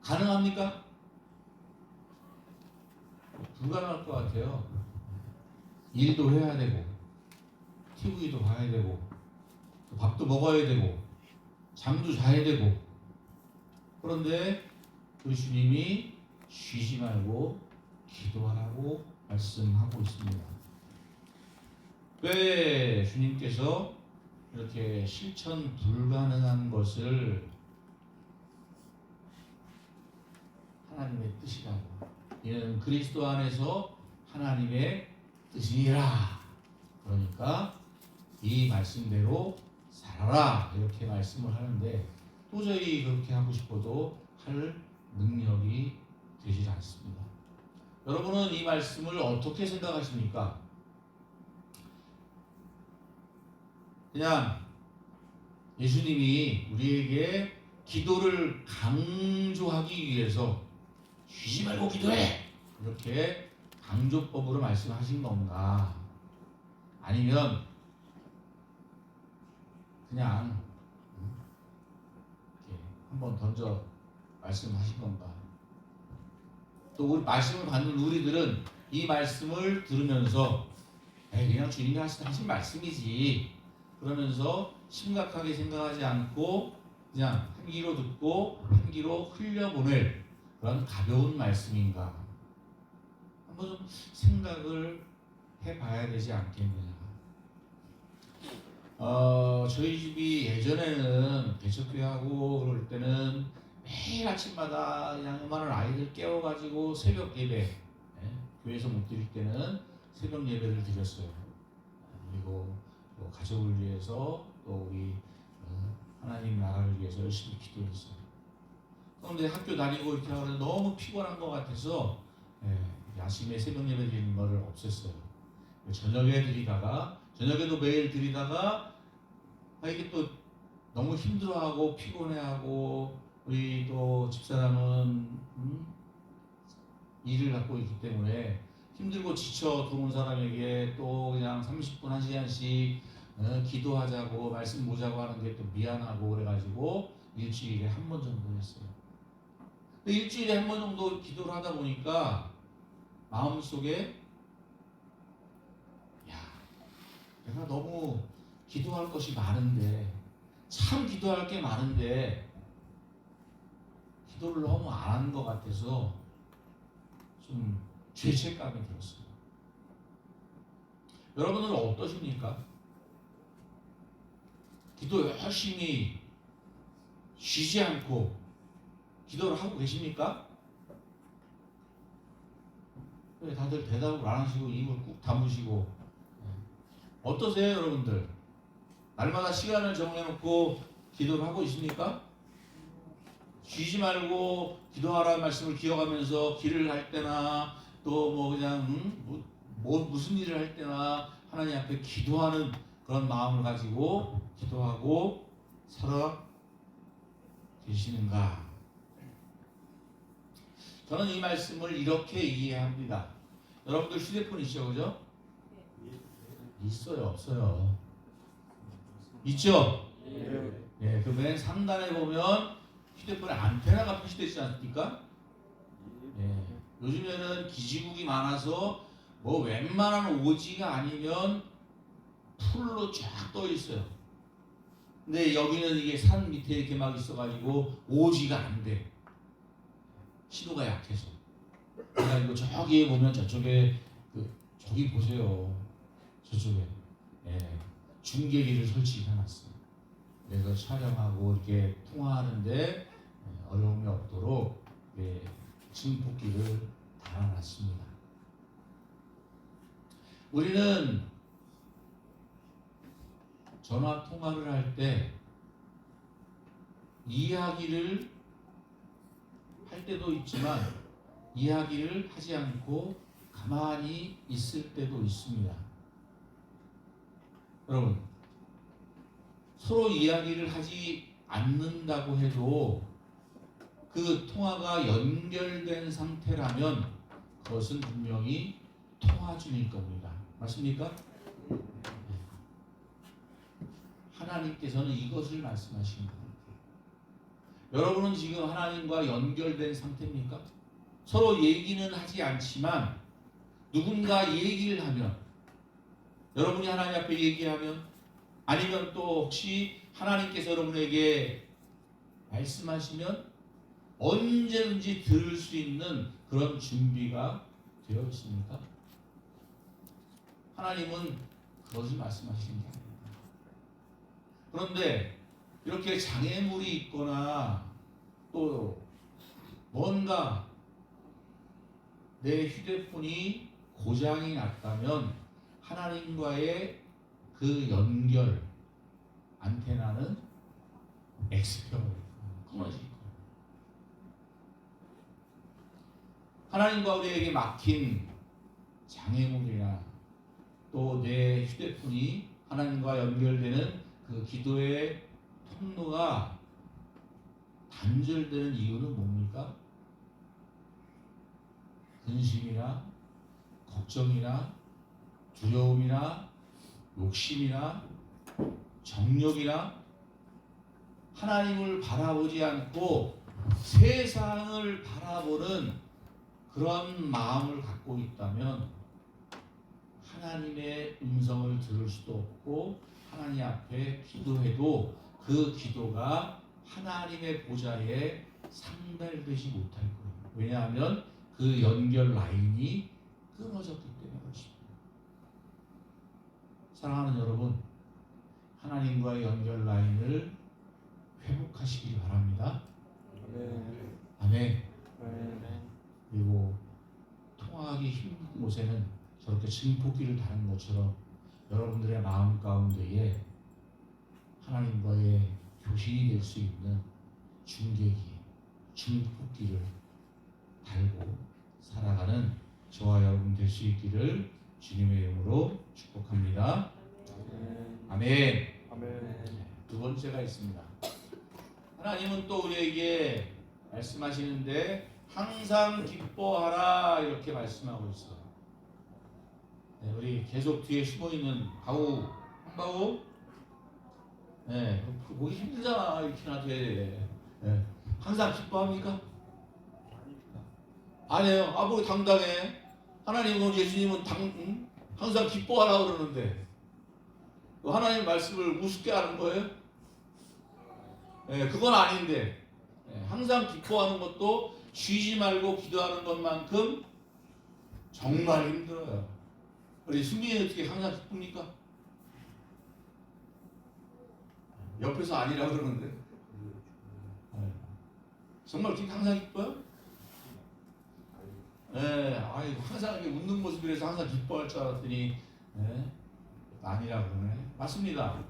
가능합니까? 불가능할 것 같아요. 일도 해야 되고, TV도 봐야 되고, 밥도 먹어야 되고, 잠도 자야 되고. 그런데 그 주님이 쉬지 말고 기도하라고 말씀하고 있습니다. 왜 주님께서 이렇게 실천 불가능한 것을 하나님의 뜻이라고, 이는 그리스도 안에서 하나님의 뜻이니라. 그러니까 이 말씀대로 살아라, 이렇게 말씀을 하는데, 도저히 그렇게 하고 싶어도 할 능력이 되질 않습니다. 여러분은 이 말씀을 어떻게 생각하십니까? 그냥 예수님이 우리에게 기도를 강조하기 위해서 쉬지 말고 기도해, 이렇게 강조법으로 말씀하신 건가? 아니면 그냥 이렇게 한번 던져 말씀하신 건가? 또 우리 말씀을 받는 우리들은 이 말씀을 들으면서 그냥 주님이 하신 말씀이지, 그러면서 심각하게 생각하지 않고 그냥 한 귀로 듣고 한 귀로 흘려보낼 그런 가벼운 말씀인가? 한번 좀 생각을 해봐야 되지 않겠느냐. 저희 집이 예전에는 개척교회하고 그럴 때는 매일 아침마다 그냥 많은 아이들 깨워가지고 새벽 예배, 교회에서 못 드릴 때는 새벽 예배를 드렸어요. 그리고 또 가족을 위해서, 또 우리 하나님 나라를 위해서 열심히 기도했어요. 그런데 학교 다니고 이렇게 하면 너무 피곤한 것 같아서 아침에 새벽 예배 드리는 거를 없앴어요. 저녁에 드리다가, 저녁에도 매일 드리다가 이게 또 너무 힘들어하고 피곤해하고, 우리 또 집사람은 일을 갖고 있기 때문에 힘들고 지쳐 들어온 사람에게 또 그냥 30분 1시간씩 기도하자고 말씀 보자고 하는 게 또 미안하고, 그래가지고 일주일에 한 번 정도 했어요. 근데 일주일에 한 번 정도 기도를 하다 보니까 마음속에, 내가 너무 기도할 것이 많은데, 참 기도할 게 많은데 기도를 너무 안 하는 것 같아서 좀 죄책감이 들었어요. 여러분은 어떠십니까? 기도 열심히 쉬지 않고 기도를 하고 계십니까? 왜 다들 대답을 안 하시고 입을 꾹 다무시고, 어떠세요 여러분들? 날마다 시간을 정해놓고 기도를 하고 있습니까? 쉬지 말고 기도하라는 말씀을 기억하면서 길을 할 때나 또 뭐 그냥 무슨 일을 할 때나 하나님 앞에 기도하는 그런 마음을 가지고 기도하고 살아 계시는가? 저는 이 말씀을 이렇게 이해합니다. 여러분들 휴대폰 있죠, 그죠? 있어요, 없어요? 있죠? 네, 그 맨 상단에 보면 휴대폰에 안테나가 표시되어 있지 않습니까? 네, 요즘에는 기지국이 많아서 뭐 웬만한 오지가 아니면 풀로 쫙 떠 있어요. 근데 여기는 이게 산 밑에 이렇게 막 있어가지고 오지가 안 돼. 신호가 약해서. 그래가지고 저기 보면 저쪽에 저기 보세요. 저쪽에 중계기를 설치해놨어요. 그래서 촬영하고 이렇게 통화하는데 어려움이 없도록 증폭기를 달아놨습니다. 우리는 전화 통화를 할 때 이야기를 할 때도 있지만 이야기를 하지 않고 가만히 있을 때도 있습니다. 여러분, 서로 이야기를 하지 않는다고 해도 그 통화가 연결된 상태라면 그것은 분명히 통화 중일 겁니다. 맞습니까? 하나님께서는 이것을 말씀하신 겁니다. 여러분은 지금 하나님과 연결된 상태입니까? 서로 얘기는 하지 않지만 누군가 얘기를 하면, 여러분이 하나님 앞에 얘기하면, 아니면 또 혹시 하나님께서 여러분에게 말씀하시면 언제든지 들을 수 있는 그런 준비가 되어 있습니까? 하나님은 그것을 말씀하시는 게 아닙니다. 그런데 이렇게 장애물이 있거나 또 뭔가 내 휴대폰이 고장이 났다면 하나님과의 그 연결 안테나는 X표로 끊어질 거예요. 하나님과 우리에게 막힌 장애물이나 또 내 휴대폰이 하나님과 연결되는 그 기도의 통로가 단절되는 이유는 뭡니까? 근심이나 걱정이나 두려움이나 욕심이나 정욕이나 하나님을 바라보지 않고 세상을 바라보는 그런 마음을 갖고 있다면 하나님의 음성을 들을 수도 없고 하나님 앞에 기도해도 그 기도가 하나님의 보좌에 상달되지 못할 거예요. 왜냐하면 그 연결 라인이 끊어졌기 때문에 그렇습니다. 사랑하는 여러분, 하나님과의 연결 라인을 회복하시길 바랍니다. 아멘. 그리고 통하기 힘든 곳에는 저렇게 증폭기를 다는 것처럼 여러분들의 마음 가운데에 하나님과의 교신이 될 수 있는 중계기, 증폭기를 달고 살아가는 저와 여러분 될 수 있기를 주님의 이름으로 축복합니다. 아멘. 두 번째가 있습니다. 하나님은 또 우리에게 말씀하시는데 항상 기뻐하라 이렇게 말씀하고 있어요. 네, 우리 계속 뒤에 숨어있는 바우, 한바우, 네, 보기 힘들잖아. 이렇게 놔둬야 돼. 네. 항상 기뻐합니까? 아니에요. 뭐 당당해. 하나님은, 예수님은 항상 기뻐하라 그러는데 하나님 말씀을 우습게 하는 거예요? 네, 그건 아닌데 네, 항상 기뻐하는 것도 쉬지 말고 기도하는 것만큼 정말 힘들어요. 우리 승민이 어떻게 항상 기쁩니까? 옆에서 아니라고 그러는데 네. 정말 그렇게 항상 기뻐요? 네, 항상 이렇게 웃는 모습이라서 항상 기뻐할 줄 알았더니 네, 아니라고 그러네. 맞습니다.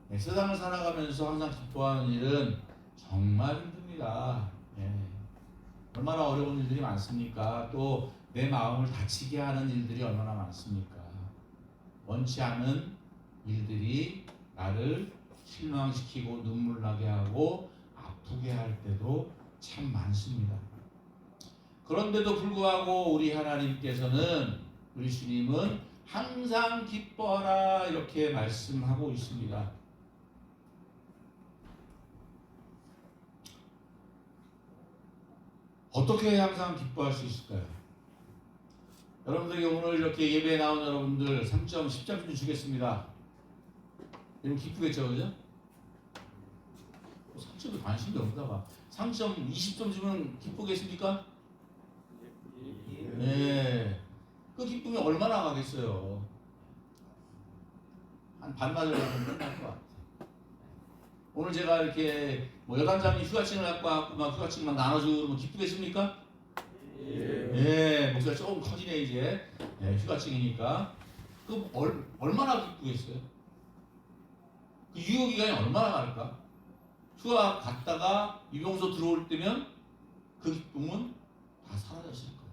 네, 세상을 살아가면서 항상 기뻐하는 일은 정말 힘듭니다. 네. 얼마나 어려운 일들이 많습니까? 또 내 마음을 다치게 하는 일들이 얼마나 많습니까? 원치 않은 일들이 나를 실망시키고 눈물 나게 하고 아프게 할 때도 참 많습니다. 그런데도 불구하고 우리 하나님께서는, 우리 주님은 항상 기뻐하라 이렇게 말씀하고 있습니다. 어떻게 항상 기뻐할 수 있을까요? 여러분들에게 오늘 이렇게 예배에 나온 여러분들 3점, 10점 좀 주겠습니다. 여러분 기쁘겠죠, 그죠? 3점에 관심이 없나 봐. 3점, 20점 주면 기쁘겠습니까? 네. 그 기쁨이 얼마나 가겠어요? 한 반나절 가면 끝날 것 같아요. 오늘 제가 이렇게 여단장님 휴가증을 갖고 와서 막 휴가증만 나눠주고 그러면 기쁘겠습니까? 예. 목소리가 조금 커지네 이제. 예, 휴가증이니까. 그 얼마나 기쁘겠어요? 그 유효 기간이 얼마나 갈까? 휴가 갔다가 유병소 들어올 때면 그 기쁨은 다 사라졌을 거예요.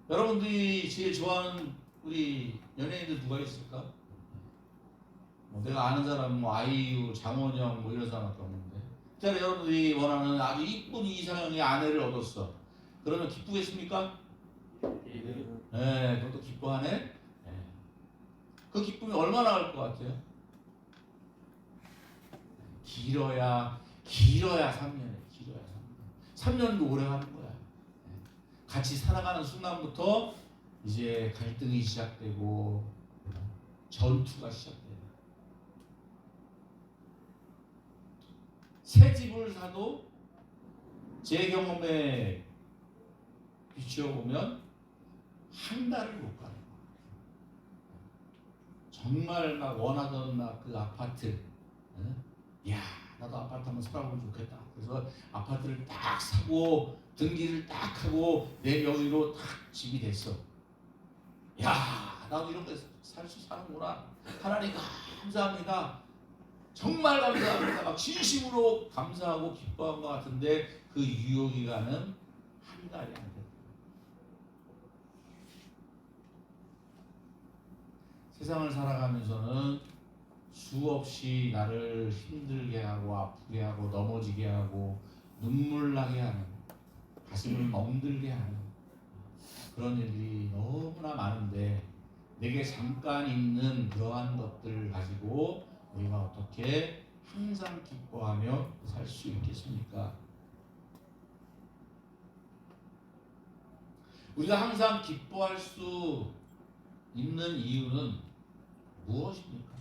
여러분들이 제일 좋아하는 우리 연예인들 누가 있을까? 내가 아는 사람 아이유, 장원영 이런 사람밖에 없는데. 자, 여러분들이 원하는 아주 이쁜 이상형의 아내를 얻었어. 그러면 기쁘겠습니까? 네, 그것도 기뻐하네. 네. 그 기쁨이 얼마나 갈 것 같아요? 길어야 길어야 3년에 길어야 3년. 3년도 오래 가는 거야. 같이 살아가는 순간부터 이제 갈등이 시작되고 전투가 시작돼요. 새 집을 사도 제 경험에 비추어 보면 한 달을 못 가요. 정말 막 원하던 막 그 아파트, 야 나도 아파트 한번 살아보면 좋겠다. 그래서 아파트를 딱 사고 등기를 딱 하고 내 명의로 딱 집이 됐어. 야 나도 이런 데 살 수 사는구나. 하나님 감사합니다. 정말 감사합니다. 막 진심으로 감사하고 기뻐한 것 같은데 그 유효기간은 한 달이 안 돼요. 세상을 살아가면서는 수없이 나를 힘들게 하고 아프게 하고 넘어지게 하고 눈물 나게 하는, 가슴을 멍들게 하는 그런 일들이 너무나 많은데 내게 잠깐 있는 그러한 것들을 가지고 우리가 어떻게 항상 기뻐하며 살 수 있겠습니까? 우리가 항상 기뻐할 수 있는 이유는 무엇입니까?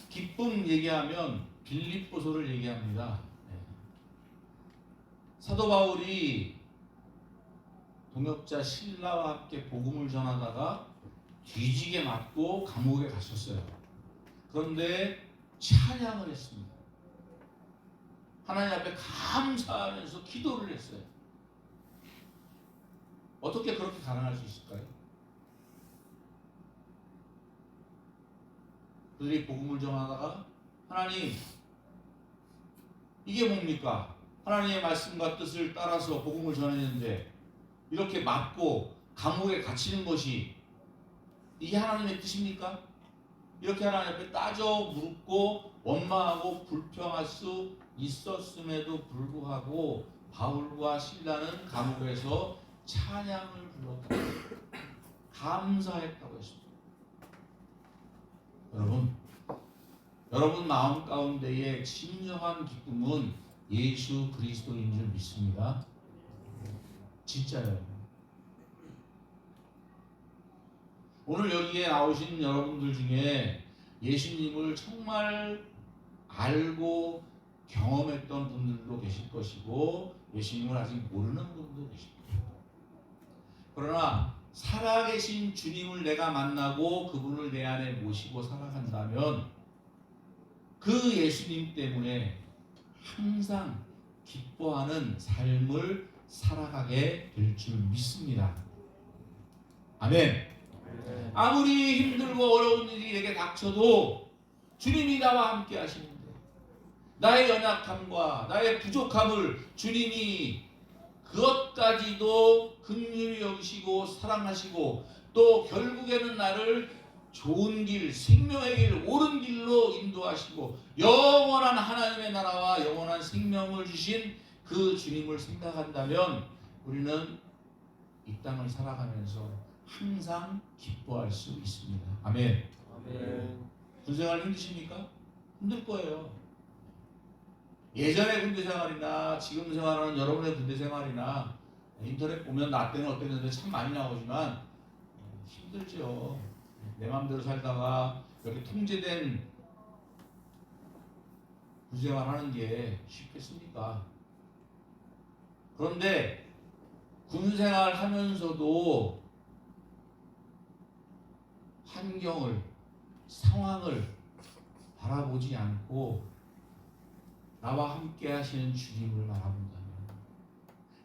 기쁨 얘기하면 빌립보서를 얘기합니다. 사도 바울이 동역자 실라와 함께 복음을 전하다가 뒤지게 맞고 감옥에 가셨어요. 그런데 찬양을 했습니다. 하나님 앞에 감사하면서 기도를 했어요. 어떻게 그렇게 가능할 수 있을까요? 그들이 복음을 전하다가 하나님 이게 뭡니까? 하나님의 말씀과 뜻을 따라서 복음을 전했는데 이렇게 맞고 감옥에 갇히는 것이 이게 하나님의 뜻입니까? 이렇게 하나님 앞에 따져 묻고 원망하고 불평할 수 있었음에도 불구하고 바울과 실라는 감옥에서 찬양을 불렀다고, 감사했다고 했습니다. 여러분 마음 가운데의 진정한 기쁨은 예수 그리스도인 줄 믿습니다. 진짜요. 오늘 여기에 나오신 여러분들 중에 예수님을 정말 알고 경험했던 분들도 계실 것이고 예수님을 아직 모르는 분도 계실 거예요. 그러나 살아계신 주님을 내가 만나고 그분을 내 안에 모시고 살아간다면 그 예수님 때문에 항상 기뻐하는 삶을 살아가게 될 줄 믿습니다. 아멘. 아무리 힘들고 어려운 일이 내게 닥쳐도 주님이 나와 함께 하시는데 나의 연약함과 나의 부족함을 주님이 그것까지도 긍휼히 여기시고 사랑하시고 또 결국에는 나를 좋은 길, 생명의 길, 옳은 길로 인도하시고 영원한 하나님의 나라와 영원한 생명을 주신 그 주님을 생각한다면 우리는 이 땅을 살아가면서 항상 기뻐할 수 있습니다. 아멘. 아멘. 군생활 힘드십니까? 힘들 거예요. 예전의 군대 생활이나 지금 생활하는 여러분의 군대 생활이나 인터넷 보면 나 때는 어땠는데 참 많이 나오지만 힘들죠. 내 마음대로 살다가 이렇게 통제된 군생활 하는 게 쉽겠습니까? 그런데 군생활 하면서도 환경을, 상황을 바라보지 않고 나와 함께 하시는 주님을 바라본다면,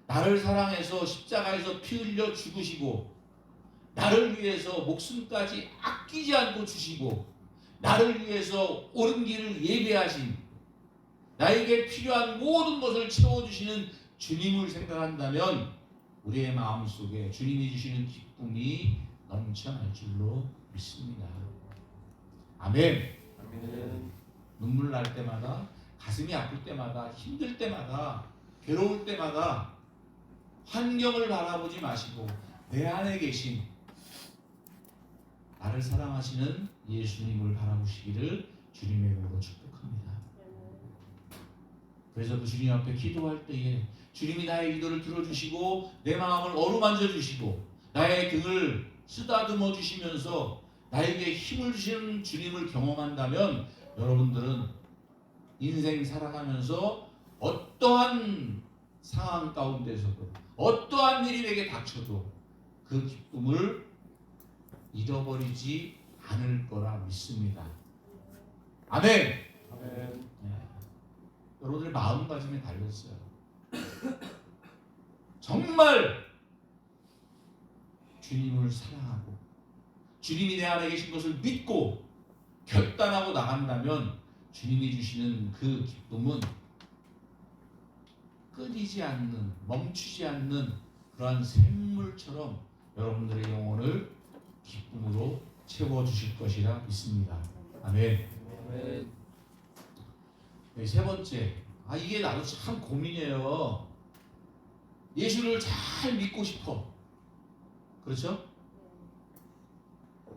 나를 사랑해서 십자가에서 피 흘려 죽으시고 나를 위해서 목숨까지 아끼지 않고 주시고 나를 위해서 옳은 길을 예배하신, 나에게 필요한 모든 것을 채워주시는 주님을 생각한다면 우리의 마음속에 주님이 주시는 기쁨이 넘쳐날 줄로 믿습니다. 아멘. 아멘. 눈물 날 때마다, 가슴이 아플 때마다, 힘들 때마다, 괴로울 때마다 환경을 바라보지 마시고 내 안에 계신 나를 사랑하시는 예수님을 바라보시기를 주님의 이름으로 축복합니다. 그래서 그 주님 앞에 기도할 때에 주님이 나의 기도를 들어주시고 내 마음을 어루만져 주시고 나의 등을 쓰다듬어 주시면서 나에게 힘을 주시는 주님을 경험한다면 여러분들은 인생 살아가면서 어떠한 상황 가운데서도 어떠한 일이 내게 닥쳐도 그 기쁨을 잃어버리지 않을 거라 믿습니다. 아멘. 아멘. 네. 여러분들 마음가짐에 달렸어요. 정말 주님을 사랑하고 주님이 내 안에 계신 것을 믿고 결단하고 나간다면 주님이 주시는 그 기쁨은 끊이지 않는, 멈추지 않는 그러한 샘물처럼 여러분들의 영혼을 기쁨으로 채워주실 것이라 믿습니다. 아멘. 아멘. 네, 세 번째, 이게 나도 참 고민이에요. 예수를 잘 믿고 싶어. 그렇죠?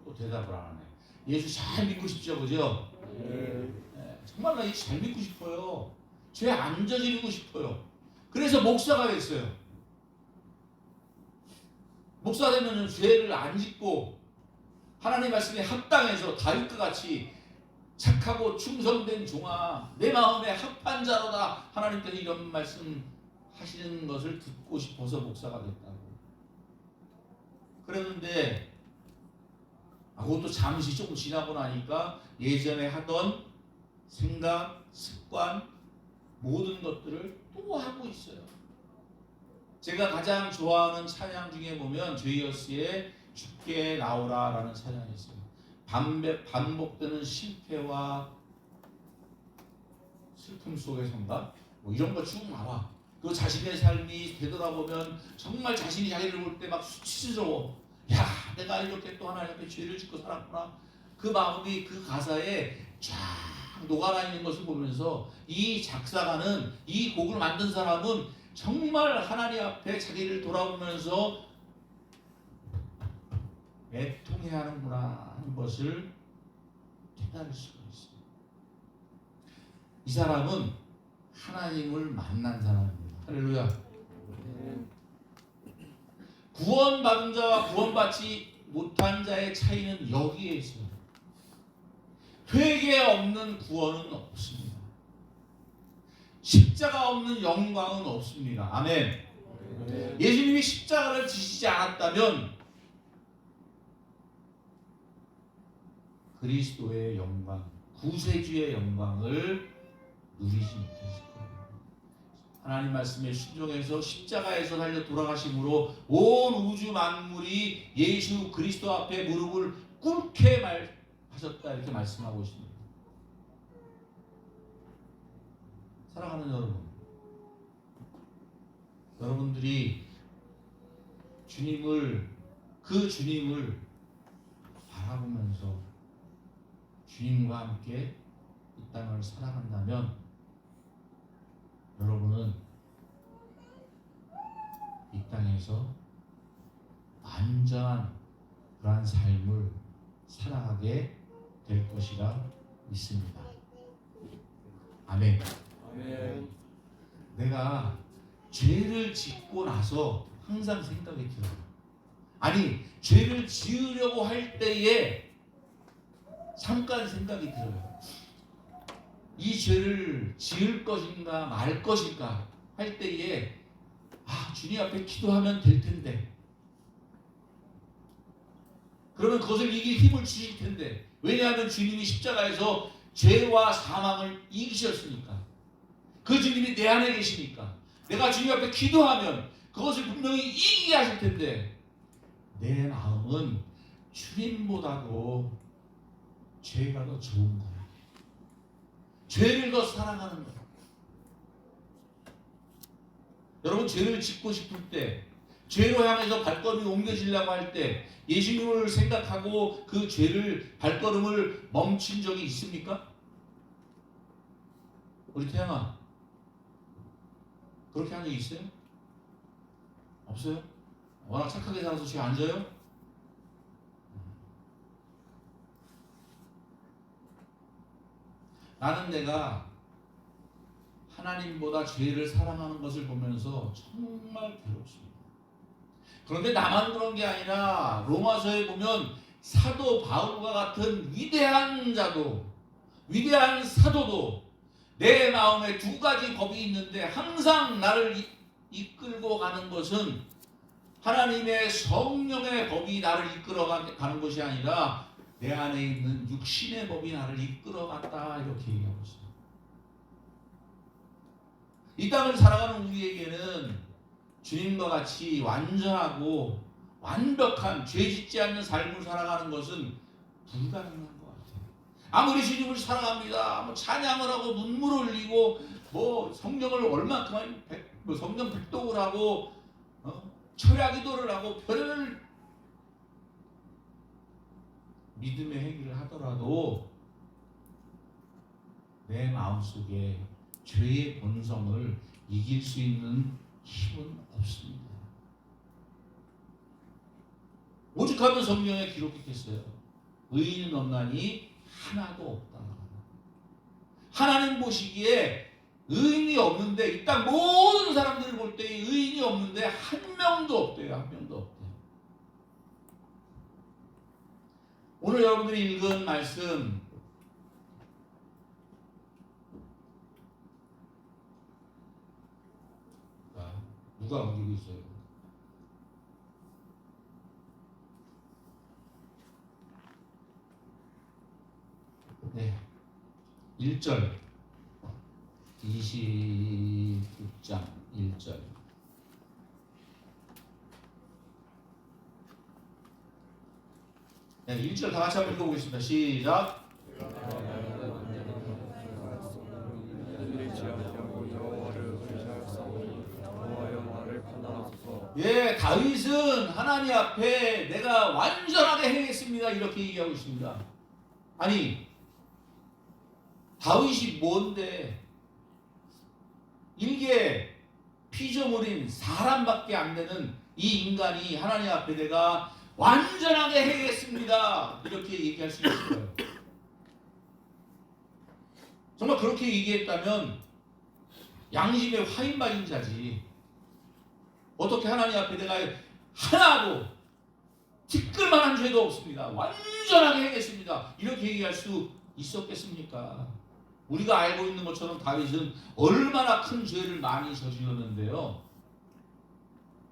또 대답을 안 하네. 예수 잘 믿고 싶죠, 그죠? 네. 네, 정말 나 예수 잘 믿고 싶어요. 죄 안 저지르고 싶어요. 그래서 목사가 됐어요. 목사 되면 죄를 안 짓고 하나님 말씀에 합당해서 다윗과 같이 착하고 충성된 종아, 내 마음에 합한 자로다. 하나님께서 이런 말씀 하시는 것을 듣고 싶어서 목사가 됐다고. 그랬는데 그것도 잠시 조금 지나고 나니까 예전에 하던 생각, 습관, 모든 것들을 또 하고 있어요. 제가 가장 좋아하는 찬양 중에 보면 제이어스의 주께 나오라 라는 찬양이 있어요. 반복되는 실패와 슬픔 속에선가 뭐 이런 거 쭉 나와. 그 자신의 삶이 되돌아보면 정말 자신이 자기를 볼 때 막 수치스러워. 야, 내가 이렇게 또 하나님 앞에 죄를 짓고 살았구나. 그 마음이 그 가사에 쫙 녹아나 있는 것을 보면서 이 작사가는, 이 곡을 만든 사람은 정말 하나님 앞에 자기를 돌아보면서 애통해야 하는구나 하는 것을 깨달을 수가 있어요. 이 사람은 하나님을 만난 사람입니다. 할렐루야. 구원받은 자와 구원받지 못한 자의 차이는 여기에 있어요. 회개 없는 구원은 없습니다. 십자가 없는 영광은 없습니다. 아멘. 예수님이 십자가를 지시지 않았다면 그리스도의 영광, 구세주의 영광을 누리지 못했을 거예요. 하나님 말씀에 순종해서 십자가에서 달려 돌아가심으로 온 우주 만물이 예수 그리스도 앞에 무릎을 꿇게 하셨다 이렇게 말씀하고 있습니다. 사랑하는 여러분, 여러분들이 그 주님을 바라보면서 주님과 함께 이 땅을 살아간다면 여러분은 이 땅에서 완전한 그러한 삶을 살아가게 될 것이라 믿습니다. 아멘. 아멘. 내가 죄를 짓고 나서 항상 생각이 들어요. 아니, 죄를 지으려고 할 때에 잠깐 생각이 들어요. 이 죄를 지을 것인가 말 것인가 할 때에 주님 앞에 기도하면 될 텐데, 그러면 그것을 이길 힘을 주실 텐데, 왜냐하면 주님이 십자가에서 죄와 사망을 이기셨으니까, 그 주님이 내 안에 계시니까 내가 주님 앞에 기도하면 그것을 분명히 이기게 하실 텐데, 내 마음은 주님보다도 죄가 더 좋은 거야. 죄를 더 사랑하는 거야. 여러분, 죄를 짓고 싶을 때, 죄로 향해서 발걸음이 옮겨지려고 할 때 예수님을 생각하고 그 죄를 발걸음을 멈춘 적이 있습니까? 우리 태양아, 그렇게 한 적이 있어요? 없어요? 워낙 착하게 살아서 죄 안 져요? 나는 내가 하나님보다 죄를 사랑하는 것을 보면서 정말 괴롭습니다. 그런데 나만 그런 게 아니라 로마서에 보면 사도 바울과 같은 위대한 자도, 위대한 사도도 내 마음에 두 가지 법이 있는데 항상 나를 이끌고 가는 것은 하나님의 성령의 법이 나를 이끌어가는 것이 아니라 내 안에 있는 육신의 법이 나를 이끌어갔다, 이렇게 얘기하고 있어요. 이 땅을 살아가는 우리에게는 주님과 같이 완전하고 완벽한 죄 짓지 않는 삶을 살아가는 것은 불가능한 것 같아요. 아무리 주님을 사랑합니다, 뭐 찬양을 하고 눈물을 흘리고 뭐 성령을 얼마큼 성령 백독을 하고 철야 기도를 하고 별을 믿음의 행위를 하더라도 내 마음속에 죄의 본성을 이길 수 있는 힘은 없습니다. 오죽하면 성경에 기록했겠어요. 의인은 없나니 하나도 없다. 하나님 보시기에 의인이 없는데, 이 땅 모든 사람들을 볼 때 의인이 없는데 한 명도 없대요. 한 명도 없대요. 오늘 여러분들이 읽은 말씀, 누가 옮기고 있어요? 네, 1절 26장 1절. 네, 1절 다 같이 한번 읽어보겠습니다. 시작. 예, 다윗은 하나님 앞에 내가 완전하게 행했습니다, 이렇게 얘기하고 있습니다. 아니, 다윗이 뭔데? 일개 피조물인 사람밖에 안 되는 이 인간이 하나님 앞에 내가 완전하게 행했습니다, 이렇게 얘기할 수 있어요. 정말 그렇게 얘기했다면 양심의 화인 맞은 자지. 어떻게 하나님 앞에 내가 하나도 티끌만한 죄도 없습니다, 완전하게 행했습니다, 이렇게 얘기할 수 있었겠습니까? 우리가 알고 있는 것처럼 다윗은 얼마나 큰 죄를 많이 저질렀는데요.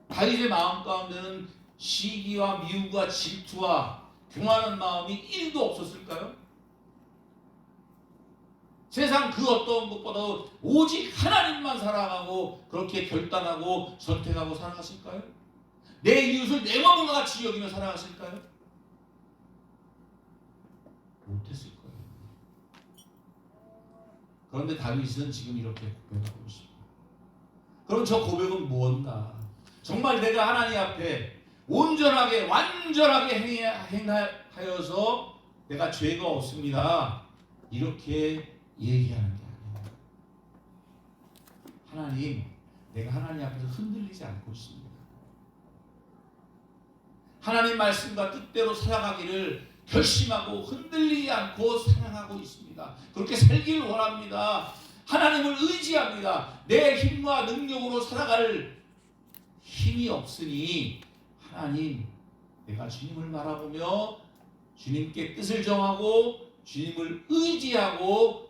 다윗의 마음 가운데는 시기와 미움과 질투와 교만한 마음이 1도 없었을까요? 세상 그 어떤 것보다 오직 하나님만 사랑하고 그렇게 결단하고 선택하고 살아갔을까요? 내 이웃을 내 몸과 같이 여기며 살아갔을까요? 못했을 거예요. 그런데 다윗은 지금 이렇게 고백하고 있습니다. 그럼 저 고백은 무엇인가? 정말 내가 하나님 앞에 온전하게 완전하게 행하여서 내가 죄가 없습니다, 이렇게 얘기하는 게 아니에요. 하나님, 내가 하나님 앞에서 흔들리지 않고 있습니다. 하나님 말씀과 뜻대로 살아가기를 결심하고 흔들리지 않고 사랑하고 있습니다. 그렇게 살기를 원합니다. 하나님을 의지합니다. 내 힘과 능력으로 살아갈 힘이 없으니 하나님, 내가 주님을 바라보며 주님께 뜻을 정하고 주님을 의지하고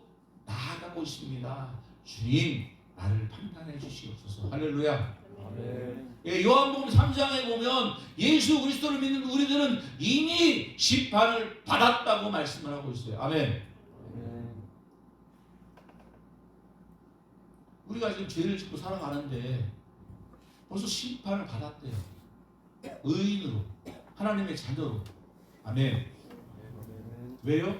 나아가고 있습니다. 주님, 나를 판단해 주시옵소서. 할렐루야. 아멘. 예, 요한복음 3장에 보면 예수 그리스도를 믿는 우리들은 이미 심판을 받았다고 말씀을 하고 있어요. 아멘. 아멘. 우리가 지금 죄를 짓고 살아가는데 벌써 심판을 받았대요. 의인으로, 하나님의 자녀로. 아멘. 왜요?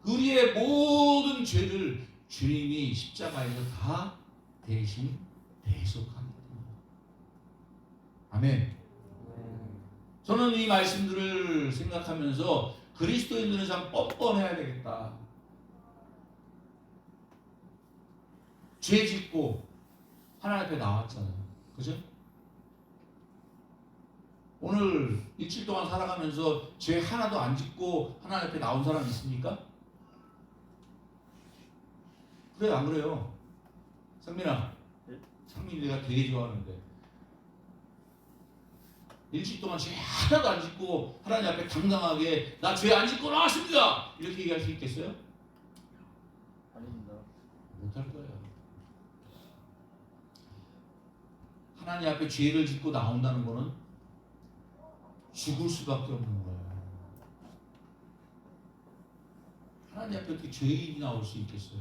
우리의 모든 죄를 주님이 십자가에서 다 대신 대속하기 때문에. 아멘. 저는 이 말씀들을 생각하면서 그리스도인들은 참 뻔뻔해야 되겠다. 죄 짓고 하나님 앞에 나왔잖아요. 그죠? 오늘 일주일 동안 살아가면서 죄 하나도 안 짓고 하나님 앞에 나온 사람 있습니까? 그래요, 안 그래요? 상민아, 네? 상민이 내가 되게 좋아하는데 일주일 동안 죄 하나도 안 짓고 하나님 앞에 당당하게 나 죄 안 짓고 나왔습니다 이렇게 얘기할 수 있겠어요? 아닙니다. 못할 거예요. 하나님 앞에 죄를 짓고 나온다는 거는 죽을 수밖에 없는 거예요. 하나님 앞에 어떻게 죄인이 나올 수 있겠어요?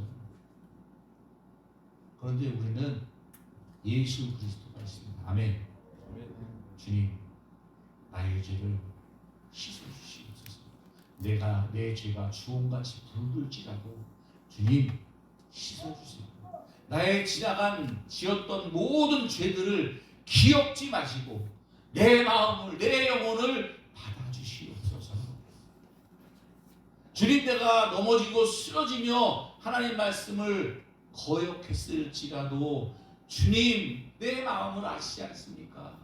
그런데 우리는 예수 그리스도가 있습니다. 아멘. 주님, 나의 죄를 씻어주시옵소서. 내가 내 죄가 주홍같이 붉을지라도 주님 씻어주세요. 나의 지었던 모든 죄들을 기억지 마시고 내 마음을 내 영혼을 받아주시옵소서. 주님, 내가 넘어지고 쓰러지며 하나님 말씀을 거역했을지라도 주님 내 마음을 아시지 않습니까?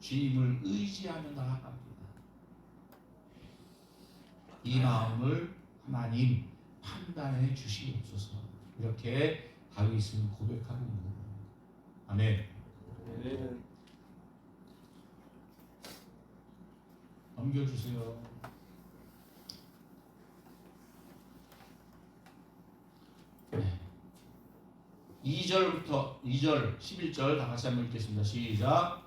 주님을 의지하며 나아갑니다. 이 마음을 하나님 판단해 주시옵소서. 이렇게 다윗은 고백하고 있는 거예요. 아멘. 네. 넘겨주세요. 네. 2절부터 2절 11절 다 같이 한번 읽겠습니다. 시작.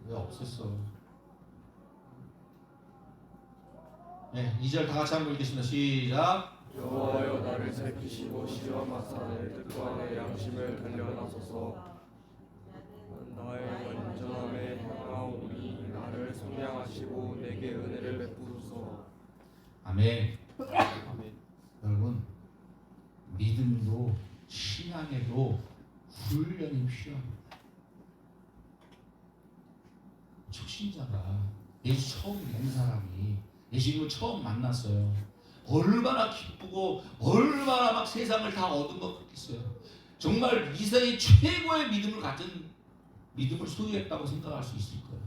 왜 없앴어? 네, 2절 다 같이 한번 읽겠습니다. 시작. 여호와여 나를 살피시고 시험하사 내 뜻과 내 양심을 돌려나소서. 나의 완전함에 행하오니 나를 속량하시고 내게 은혜를 베푸소서. 아멘. 아멘. 여러분, 믿음도 신앙에도 훈련이 필요합니다. 초신자가 예수 처음 본 사람이 예수님을 처음 만났어요. 얼마나 기쁘고 얼마나 막 세상을 다 얻은 것 같겠어요. 정말 이 세상의 최고의 믿음을 가진 믿음을 소유했다고 생각할 수 있을 거예요.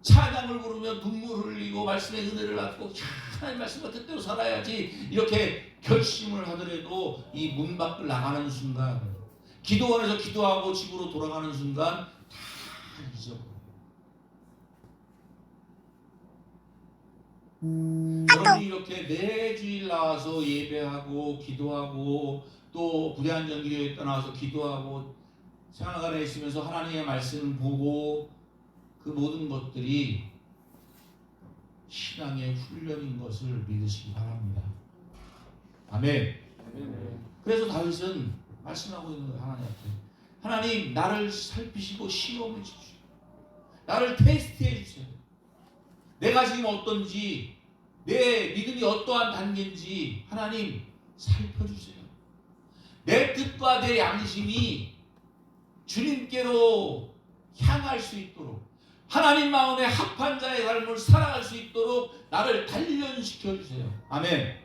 찬양을 부르며 눈물 흘리고 말씀의 은혜를 받고 하나님 말씀과 뜻대로 살아야지 이렇게 결심을 하더라도 이 문 밖을 나가는 순간, 기도원에서 기도하고 집으로 돌아가는 순간 다 잊어버려요. 여러분이 이렇게 매주일 나와서 예배하고 기도하고 또 부대한정기도에 나와서 기도하고 생활관에 있으면서 하나님의 말씀을 보고 그 모든 것들이 신앙의 훈련인 것을 믿으시기 바랍니다. 아멘. 그래서 다윗은 말씀하고 있는 거예요. 하나님 앞에. 하나님, 나를 살피시고 시험해 주십시오. 나를 테스트해 주세요. 내가 지금 어떤지, 내 믿음이 어떠한 단계인지 하나님 살펴주세요. 내 뜻과 내 양심이 주님께로 향할 수 있도록, 하나님 마음에 합한 자의 삶을 살아갈 수 있도록 나를 단련시켜 주세요. 아멘.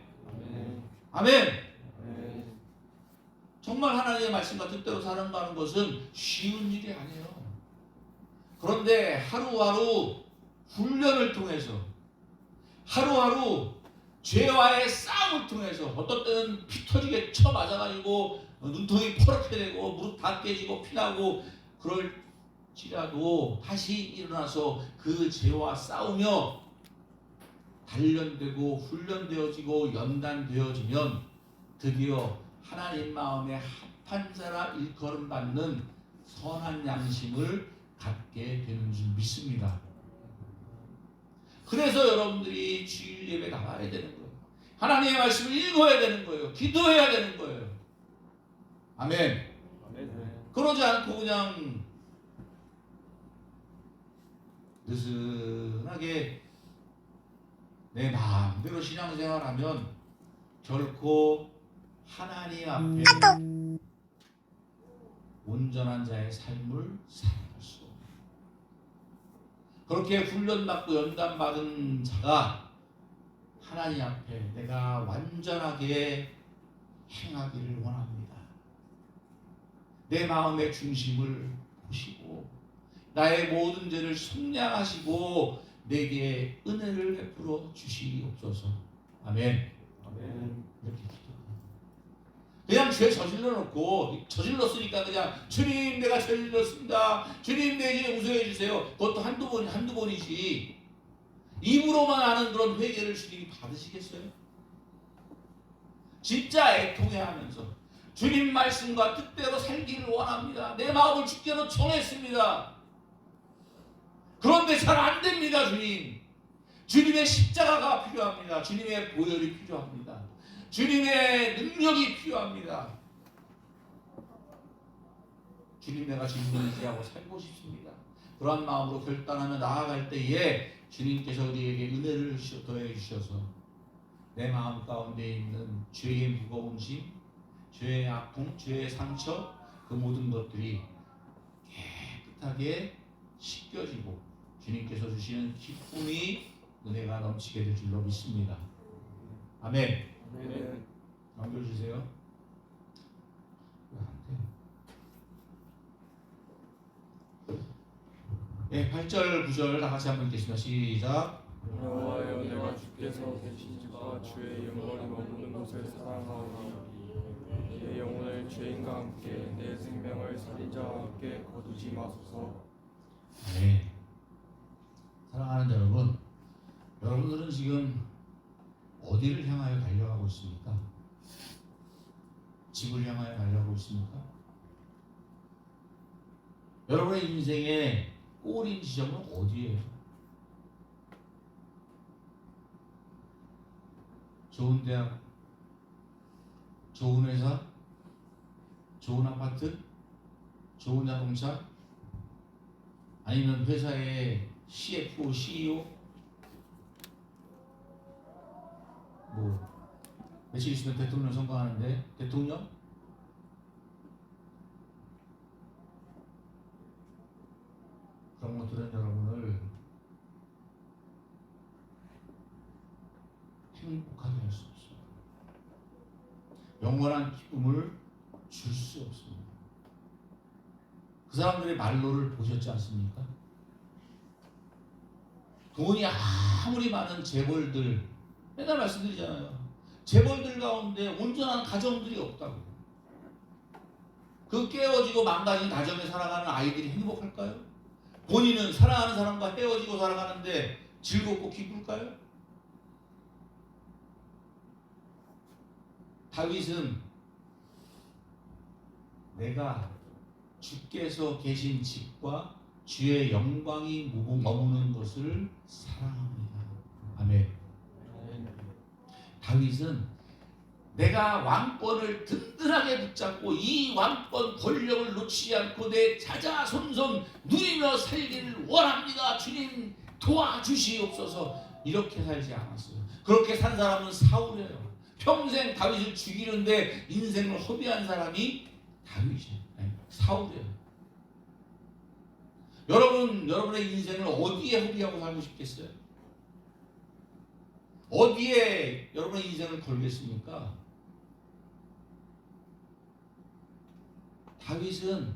아멘. 정말 하나님의 말씀과 뜻대로 살아가는 것은 쉬운 일이 아니에요. 그런데 하루하루 훈련을 통해서, 하루하루 죄와의 싸움을 통해서, 어떤 때는 피 터지게 쳐맞아가지고 눈통이 퍼렇게 되고 무릎 다 깨지고 피나고 그럴지라도 다시 일어나서 그 죄와 싸우며 단련되고 훈련되어지고 연단되어지면 드디어 하나님 마음에 합한 자라 일컬음 받는 선한 양심을 갖게 되는 줄 믿습니다. 그래서 여러분들이 주일 예배 나와야 되는 거예요. 하나님의 말씀을 읽어야 되는 거예요. 기도해야 되는 거예요. 아멘. 그러지 않고 그냥 느슨하게 내 마음대로 신앙생활하면 결코 하나님 앞에 온전한 자의 삶을 살아갈 수 없어요. 그렇게 훈련받고 연단받은 자가 하나님 앞에 내가 완전하게 행하기를 원합니다. 내 마음의 중심을 보시고 나의 모든 죄를 속량하시고 내게 은혜를 베풀어 주시옵소서. 아멘. 아멘. 이렇게 기도합니다. 그냥 죄 저질러 놓고 저질렀으니까 그냥 주님 내가 저질렀습니다. 주님 내 죄 용서해 주세요. 그것도 한두 번이지. 입으로만 하는 그런 회개를 주님이 받으시겠어요? 진짜 애통해하면서 주님 말씀과 뜻대로 살기를 원합니다. 내 마음을 주께로 정했습니다. 그런데 잘 안 됩니다, 주님. 주님의 십자가가 필요합니다. 주님의 보혈이 필요합니다. 주님의 능력이 필요합니다. 주님 내가 주님을 의지하고 살고 싶습니다. 그러한 마음으로 결단하며 나아갈 때에 주님께서 우리에게 은혜를 더해 주셔서 내 마음 가운데 있는 죄의 무거운 짐, 죄의 아픔, 죄의 상처, 그 모든 것들이 깨끗하게 씻겨지고 주님께서 주시는 기쁨이 은혜가 넘치게 될 줄로 믿습니다. 아멘. 아멘. 넘겨주세요. 네, 8절, 9절 다 같이 한번 읽겠습니다. 시작. 여호와여 내가 주께서 계신 집과 주의 영광이 머무는 곳을 사랑하오니 내 영혼을 죄인과 함께 내 생명을 살인자와 함께 거두지 마소서. 네. 사랑하는 여러분, 여러분들은 지금 어디를 향하여 달려가고 있습니까? 집을 향하여 달려가고 있습니까? 여러분의 인생의 꼬린 지점은 어디예요? 좋은 대학, 좋은 회사, 좋은 아파트, 좋은 자동차, 아니면 회사의 CFO, CEO, 며칠 있으면 대통령 선거하는데 대통령? 그런 것들은 여러분을 행복하게 할 수 없습니다. 영원한 기쁨을 줄 수 없습니다. 그 사람들의 말로를 보셨지 않습니까? 돈이 아무리 많은 재벌들, 맨날 말씀드리잖아요. 재벌들 가운데 온전한 가정들이 없다고. 그 깨어지고 망가진 가정에 살아가는 아이들이 행복할까요? 본인은 사랑하는 사람과 헤어지고 살아가는데 즐겁고 기쁠까요? 다윗은 내가 주께서 계신 집과 주의 영광이 머무는 것을 사랑합니다. 아멘. 다윗은 내가 왕권을 든든하게 붙잡고 이 왕권 권력을 놓치지 않고 내 자자손손 누리며 살기를 원합니다. 주님 도와주시옵소서. 이렇게 살지 않았어요. 그렇게 산 사람은 사울이에요. 평생 다윗을 죽이는데 인생을 허비한 사람이 다윗이에요. 사울이에요. 여러분의 인생을 어디에 허비하고 살고 싶겠어요? 어디에 여러분의 인생을 걸겠습니까? 다윗은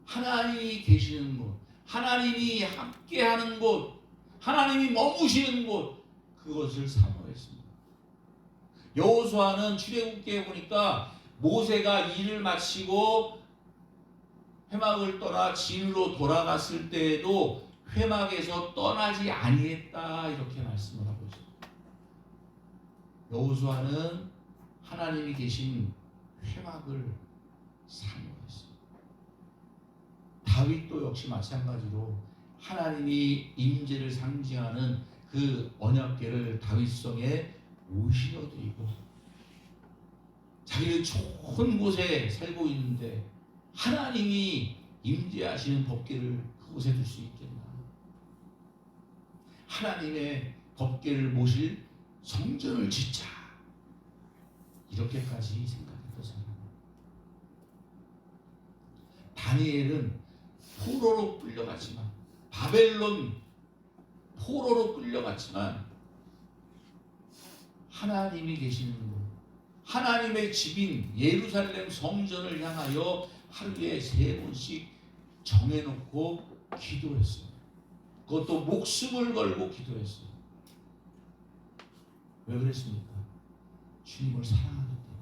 하나님이 계시는 곳, 하나님이 함께하는 곳, 하나님이 머무시는 곳, 그것을 사모했습니다. 여호수아는 출애굽기에 보니까 모세가 일을 마치고 회막을 떠나 진으로 돌아갔을 때에도 회막에서 떠나지 아니했다 이렇게 말씀을 하고 있습니다. 여호수아는 하나님이 계신 회막을 사모했습니다. 다윗도 역시 마찬가지로 하나님이 임재를 상징하는 그 언약궤를 다윗성에 모셔드리고 자기는 좋은 곳에 살고 있는데 하나님이 임재하시는 법궤를 그곳에 둘 수 있겠나? 하나님의 법궤를 모실 성전을 짓자. 이렇게까지 생각했던 사람입니다. 다니엘은 포로로 끌려갔지만 바벨론 포로로 끌려갔지만 하나님이 계시는 곳, 하나님의 집인 예루살렘 성전을 향하여 하루에 3번씩 정해놓고 기도했습니다. 그것도 목숨을 걸고 기도했어요. 왜 그랬습니까? 주님을 사랑하기 때문에.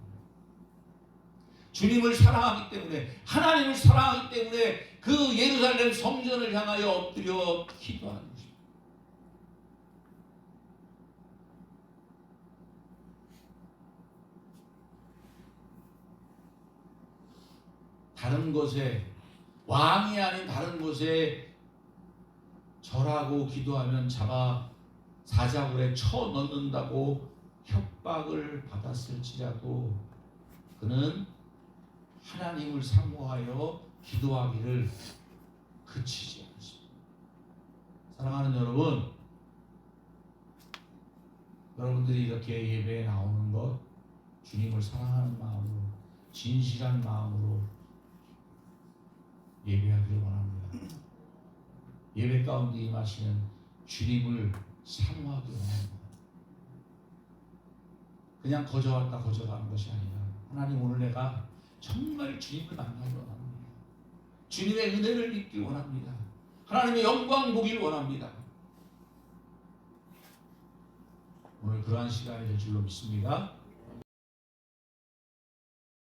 주님을 사랑하기 때문에, 하나님을 사랑하기 때문에 그 예루살렘 성전을 향하여 엎드려 기도하는 것입니다. 다른 곳에, 왕이 아닌 다른 곳에 절하고 기도하면 잡아 사자굴에 쳐 넣는다고 협박을 받았을지라도 그는 하나님을 사모하여 기도하기를 그치지 않습니다. 사랑하는 여러분, 여러분들이 이렇게 예배에 나오는 것 주님을 사랑하는 마음으로, 진실한 마음으로 예배하기를 원합니다. 예배 가운데 임하시는 주님을 사모하기 원합니다. 그냥 거저 왔다 거저 가는 것이 아니라, 하나님 오늘 내가 정말 주님을 만나기 원합니다. 주님의 은혜를 입기 원합니다. 하나님의 영광 보기를 원합니다. 오늘 그러한 시간이 될 줄로 믿습니다.